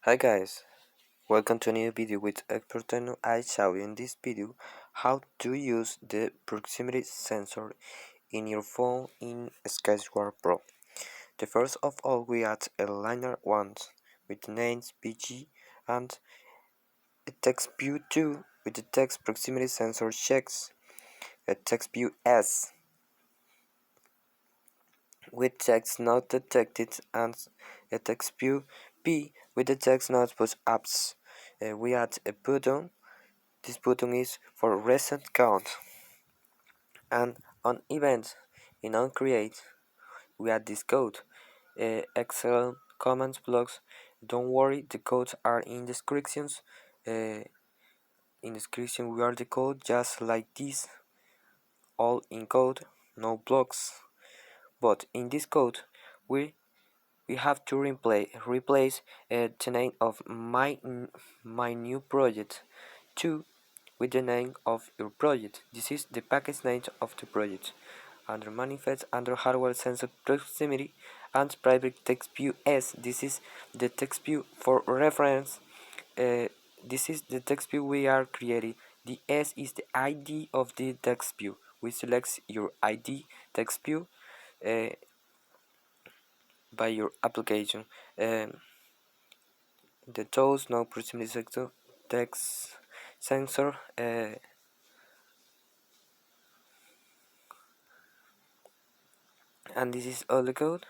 Hi guys, welcome to a new video with Expertino. I show you in this video how to use the proximity sensor in your phone in Sketchware Pro. The first of all we add a liner once with names PG and a text view 2 with the text proximity sensor checks, a text view S with text not detected and a text view P with the text not put apps. We add a button. This button is for recent count, and on events in onCreate we add this code. Excel comments blocks. Don't worry, the codes are in descriptions. In description we are the code just like this, all in code, no blocks. But in this code we have to replace the name of my new project to with the name of your project. This is the package name of the project. Under manifest, under hardware sensor proximity and private text view S. This is the text view for reference. Uh, this is the text view we are creating. The S is the ID of the text view. We select your ID text view uh, by your application. The tools now proximity sector text sensor. And this is all the code.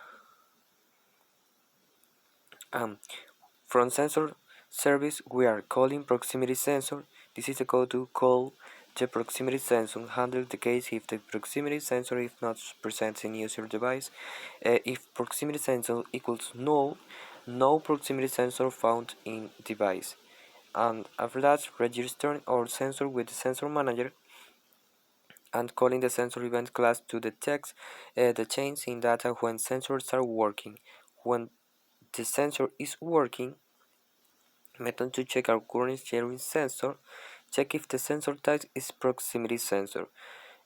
From sensor service we are calling proximity sensor. This is the code to call the proximity sensor. Handle the case if the proximity sensor is not present in user device. If proximity sensor equals null, no proximity sensor found in device. And after that, registering our sensor with the sensor manager and calling the sensor event class to detect the change in data when sensors are working. When the sensor is working, method to check our current sharing sensor. Check if the sensor type is proximity sensor.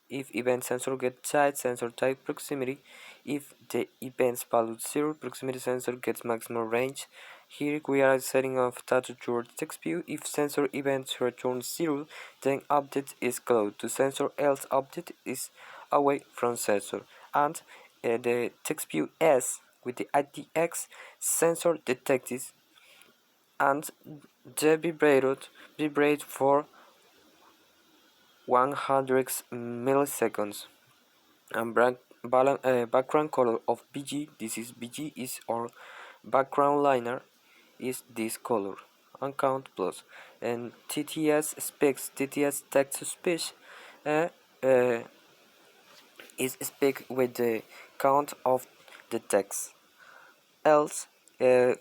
If event sensor gets type, sensor type proximity. If the event's value 0, proximity sensor gets maximum range. Here we are setting off data toward text view. If sensor event returns 0, then update is closed to sensor, else update is away from sensor. And the text view S with the IDX sensor detected and the vibrate for 100 milliseconds. And background color of BG, this is BG is our background liner, is this color. And count plus. And TTS speaks, TTS text to speech uh, uh, is speak with the count of the text. Else, the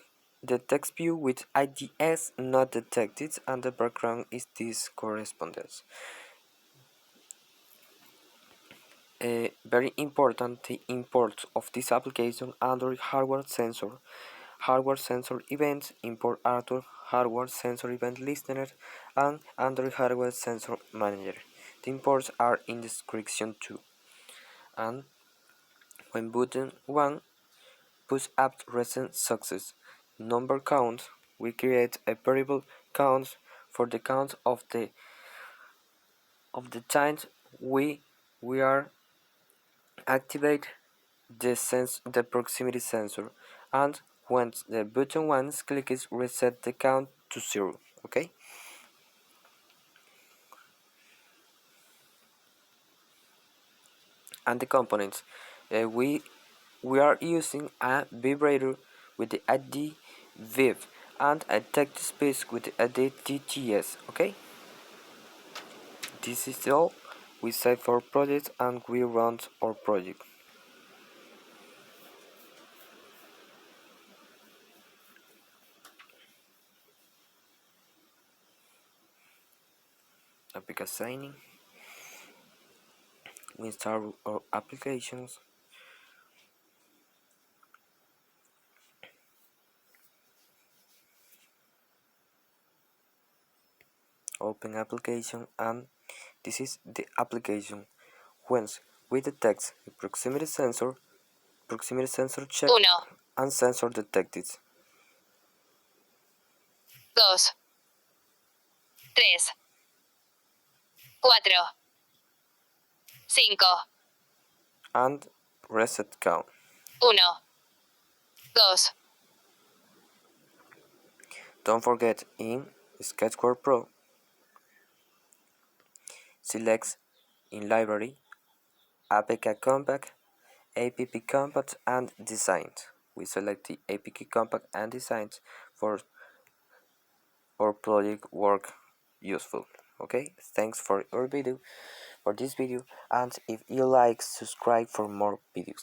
text view with IDS not detected and the background is this correspondence. Very important, the import of this application under hardware sensor. Hardware sensor events import Arthur hardware sensor event listener and Android hardware sensor manager. The imports are in the description too. And when button 1 push up recent success number count, we create a variable count for the count of the times we are activate the proximity sensor, and when the button once clicked reset the count to 0. Okay, and the components we are using a vibrator with the ID viv and a text space with the ID TTS. Okay, this is all. We save our project and we run our project. Because signing, we start our applications. Open application, and this is the application. Once we detect the proximity sensor check Uno. and sensor detected. dos, tres, cuatro, cinco, and reset count. uno, dos, Don't forget in Sketchware Pro, select in Library, APK Compact, APP Compact and Designed. We select the APK Compact and Designed for our project work useful. Okay, thanks for this video, and if you like, subscribe for more videos.